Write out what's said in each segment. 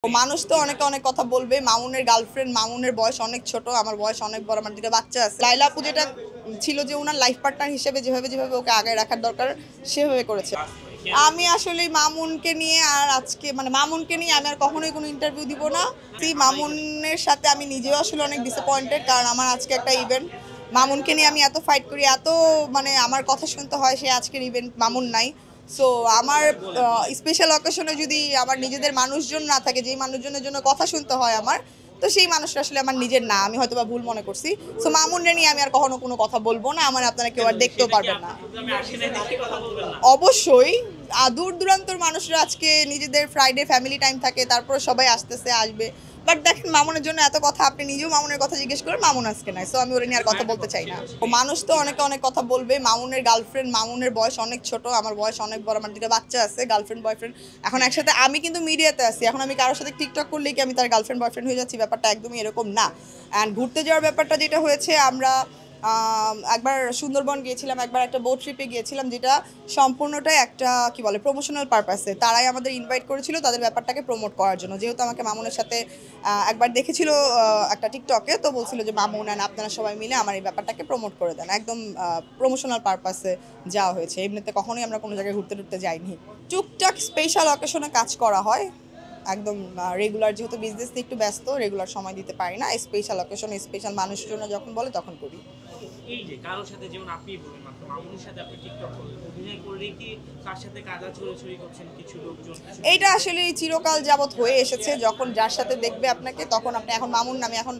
মানুষ তো অনেকে অনেক কথা বলবে। মামুনের গার্লফ্রেন্ড, মামুনের বয়স অনেক ছোট, আমার বয়স অনেক বড়, আমার দুটো বাচ্চা আছে। লায়লা আপু যেটা ছিল যে ওনার লাইফ পার্টনার হিসেবে যেভাবে ওকে আগায় রাখার দরকার সেভাবে করেছে। আমি আসলে মামুনকে নিয়ে আর আজকে মামুনকে নিয়ে আমি আর কখনোই কোনো ইন্টারভিউ দিব না। মামুনের সাথে আমি নিজেও আসলে অনেক ডিসঅ্যাপয়েন্টেড, কারণ আমার আজকে একটা ইভেন্ট, মামুনকে নিয়ে আমি এত ফাইট করি, এত আমার কথা শুনতে হয়, সে আজকের ইভেন্ট মামুন নাই। সো আমার স্পেশাল অকেশনে যদি আমার নিজেদের মানুষজন না থাকে, যেই মানুষজনের জন্য কথা শুনতে হয় আমার, তো সেই মানুষটা আসলে আমার নিজের না, আমি হয়তো বা ভুল মনে করছি। সো মামুনরে নিয়ে আমি আর কখনো কোনো কথা বলবো না, আমার আপনারা কেউ আর দেখতেও পারবেন না। অবশ্যই দূর দূরান্তর মানুষরা আজকে নিজেদের ফ্রাইডে ফ্যামিলি টাইম থাকে, তারপর সবাই আসতেছে আসবে, বাট দেখেন মামুনের জন্য এত কথা, আপনি নিজেও মামুনের কথা জিজ্ঞেস করেন, মামুন আজকে নাই, সো আমি ওরা নিয়ে আর কথা বলতে চাই না। মানুষ তো অনেকে অনেক কথা বলবে। মামুনের গার্লফ্রেন্ড, মামুনের বয়স অনেক ছোট, আমার বয়স অনেক বড়, আমার দুটো বাচ্চা আছে, গার্লফ্রেন্ড বয়ফ্রেন্ড এখন একসাথে। আমি কিন্তু মিডিয়াতে আছি, এখন আমি কারোর সাথে টিকটক করলেই কি আমি তার গার্লফ্রেন্ড বয়ফ্রেন্ড হয়ে যাচ্ছি? ব্যাপারটা একদমই এরকম না। অ্যান্ড ঘুরতে যাওয়ার ব্যাপারটা যেটা হয়েছে, আমরা একবার সুন্দরবন গিয়েছিলাম, একবার একটা বোট ট্রিপে গিয়েছিলাম, যেটা সম্পূর্ণটাই একটা কি বলে প্রমোশনাল পারপাসে। তারাই আমাদের ইনভাইট করেছিল তাদের ব্যাপারটাকে প্রমোট করার জন্য, যেহেতু আমাকে মামুনের সাথে একবার দেখেছিল একটা টিকটকে, তো বলছিল যে মামুন অ্যান্ড আপনারা সবাই মিলে আমার এই ব্যাপারটাকে প্রমোট করে দেন। একদম প্রমোশনাল পারপাসে যাওয়া হয়েছে, এমনিতে কখনোই আমরা কোনো জায়গায় ঘুরতে টুরতে যাইনি। টুকটাক স্পেশাল অকেশনে কাজ করা হয়, একদম রেগুলার যেহেতু বিজনেস একটু ব্যস্ত, রেগুলার সময় দিতে পারি না। স্পেশাল অকেশন, স্পেশাল মানুষের জন্য যখন বলে তখন করি। এই যে কারোর সাথে, যেমন আপনি বললেন মাত্র মামুনের সাথে আপনি টিকটক করলেন, অভিনয় করে কি তার সাথে কাদা ছড়াছড়ি করছেন কিছু লোকজন? এইটা আসলে চিরকাল যাবৎ হয়ে এসেছে, যখন যার সাথে দেখবে আপনাকে, তখন আপনি এখন মামুন নামে এখন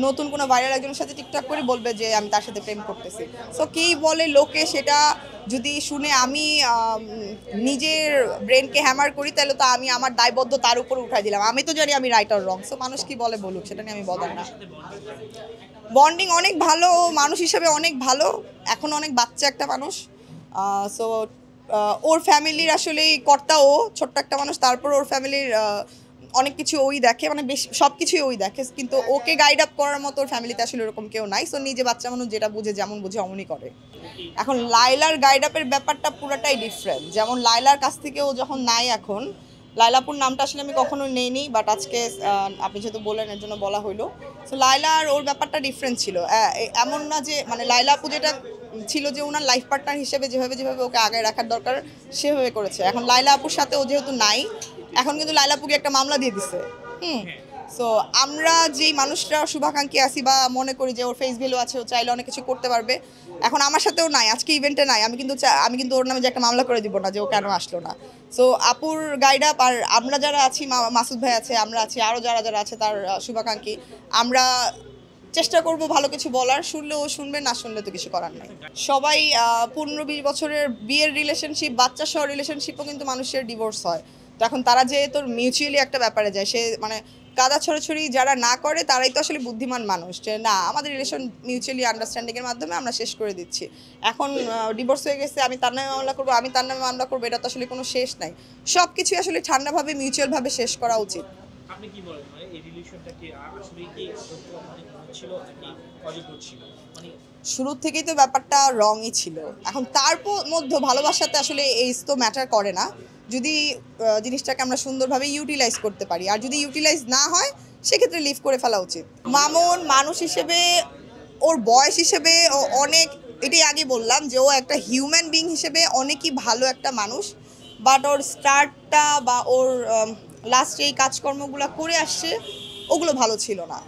নতুন কোনো ভাইরাল একজনের সাথে টিকটক করে বলবে যে আমি তার সাথে প্রেম করতেছি। সো কী বলে লোকে, সেটা যদি শুনে আমি নিজের ব্রেনকে হ্যামার করি, তাহলে তো আমি আমার দায়বদ্ধ তার উপরে উঠাই দিলাম। আমি তো জানি আমি রাইট আর রং, সো মানুষ কি বলে বলুক, সেটা নিয়ে আমি বদার না। বন্ডিং অনেক ভালো, মানুষ হিসেবে অনেক ভালো, এখন অনেক বাচ্চা একটা মানুষ। সো ওর ফ্যামিলির আসলেই কর্তা ও, ছোট্ট একটা মানুষ, তারপর ওর ফ্যামিলির অনেক কিছু ওই দেখে, বেশ সব কিছুই ওই দেখে, কিন্তু ওকে গাইড আপ করার মতো ওর ফ্যামিলিতে আসলে ওরকম কেউ নাই। সো নিজে বাচ্চা মানুষ যেটা বুঝে, যেমন বুঝে অমনই করে। এখন লাইলার গাইড আপের ব্যাপারটা পুরোটাই ডিফারেন্ট। যেমন লাইলার কাছ থেকে ও যখন নাই, এখন লাইলাপুর নামটা আসলে আমি কখনো নেইনি, বাট আজকে আপনি যেহেতু বললেন এর জন্য বলা হইলো। সো লাইলা আর ওর ব্যাপারটা ডিফারেন্ট ছিল। এমন না যে লাইলা আপু যেটা ছিল যে ওনার লাইফ পার্টনার হিসেবে যেভাবে ওকে আগায় রাখার দরকার সেভাবে করেছে। এখন লাইলা আপুর সাথে ও যেহেতু নাই, এখন কিন্তু লাইলা আপুকে একটা মামলা দিয়ে দিছে। সো আমরা যেই মানুষরা শুভাকাঙ্ক্ষী আছি বা মনে করি যে ওর ফেস ভ্যালু আছে, ও চাইলে অনেক কিছু করতে পারবে, এখন আমার সাথেও নাই, আজকে ইভেন্টে নাই, আমি কিন্তু ওর নামে যে একটা মামলা করে দিব না যে ও কেন আসলো না। সো আপুর গাইড আপ আর আমরা যারা আছি, মাসুদ ভাই আছে, আমরা আছি, আরও যারা আছে তার শুভাকাঙ্ক্ষী, আমরা চেষ্টা করব ভালো কিছু বলার। শুনলে ও শুনবে, না শুনলে তো কিছু করার নাই। সবাই 15-20 বছরের বিয়ের রিলেশনশিপ, বাচ্চা সহ রিলেশনশিপও কিন্তু মানুষের ডিভোর্স হয়। তো এখন তারা যে তোর মিউচুয়ালি একটা ব্যাপারে যায়, সে কাদা ছড়াছড়ি যারা না করে তারাই তো আসলে বুদ্ধিমান মানুষ, যে না আমাদের রিলেশন মিউচুয়ালি আন্ডারস্ট্যান্ডিংয়ের মাধ্যমে আমরা শেষ করে দিচ্ছি। এখন ডিভোর্স হয়ে গেছে, আমি তার নামে মামলা করবো, আমি তার নামে মামলা করবো, এটা তো আসলে কোনো শেষ নাই। সব কিছুই আসলে ঠান্ডাভাবে মিউচুয়ালভাবে শেষ করা উচিত। আপনি কি বলেন, এই রিলেশনটা কি আসলে কি ছিল নাকি অযোগ্য ছিল? শুরুর থেকেই তো ব্যাপারটা রংই ছিল। এখন তার মধ্যে ভালোবাসাতে আসলে এইজ তো ম্যাটার করে না, যদি জিনিসটাকে আমরা সুন্দরভাবে ইউটিলাইজ করতে পারি। আর যদি ইউটিলাইজ না হয়, সেক্ষেত্রে লিভ করে ফেলা উচিত। মামুন মানুষ হিসেবে, ওর বয়স হিসেবে ও অনেক, এটাই আগে বললাম যে ও একটা হিউম্যান বিং হিসেবে অনেকই ভালো একটা মানুষ, বাট ওর স্টার্টটা বা ওর লাস্ট এই কাজকর্মগুলো করে আসছে, ওগুলো ভালো ছিল না।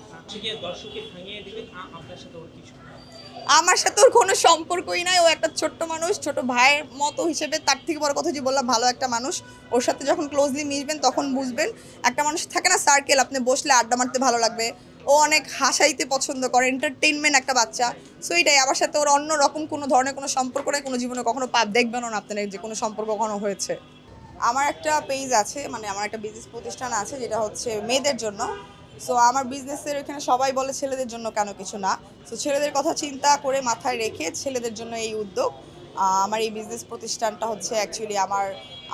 আমার সাথে ওর কোনো সম্পর্কই নাই, ও একটা ছোট্ট মানুষ, ছোট ভাইয়ের মতো হিসেবে, তার থেকে বড় কথা যে বললাম ভালো একটা মানুষ। ওর সাথে যখন ক্লোজলি মিশবেন তখন বুঝবেন, একটা মানুষ থাকে না সার্কেল, আপনি বসলে আড্ডা মারতে ভালো লাগবে, ও অনেক হাসাইতে পছন্দ করে, এন্টারটেইনমেন্ট একটা বাচ্চা। সো এটাই, আমার সাথে ওর অন্য রকম কোনো ধরনের কোনো সম্পর্ক নেই, কোনো জীবনে কখনো দেখবেনও না আপনার যে কোনো সম্পর্ক কখনো হয়েছে। আমার একটা পেজ আছে, আমার একটা বিজনেস প্রতিষ্ঠান আছে, যেটা হচ্ছে মেয়েদের জন্য। সো আমার বিজনেসের এখানে সবাই বলে ছেলেদের জন্য কেন কিছু না। সো ছেলেদের কথা চিন্তা করে মাথায় রেখে ছেলেদের জন্য এই উদ্যোগ। আমার এই বিজনেস প্রতিষ্ঠানটা হচ্ছে অ্যাকচুয়ালি আমার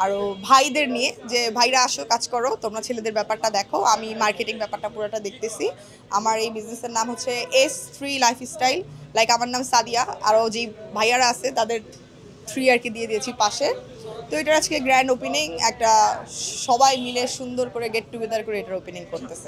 আরও ভাইদের নিয়ে, যে ভাইরা আসো কাজ করো, তোমরা ছেলেদের ব্যাপারটা দেখো, আমি মার্কেটিং ব্যাপারটা পুরোটা দেখতেছি। আমার এই বিজনেসের নাম হচ্ছে S3 লাইফস্টাইল। লাইক আমার নাম সাদিয়া, আরও যেই ভাইয়ারা আছে তাদের 3 আর কি দিয়ে দিয়েছি পাশে। তো এটার আজকে গ্র্যান্ড ওপেনিং, একটা সবাই মিলে সুন্দর করে গেট টুগেদার করে এটার ওপেনিং করতেছে।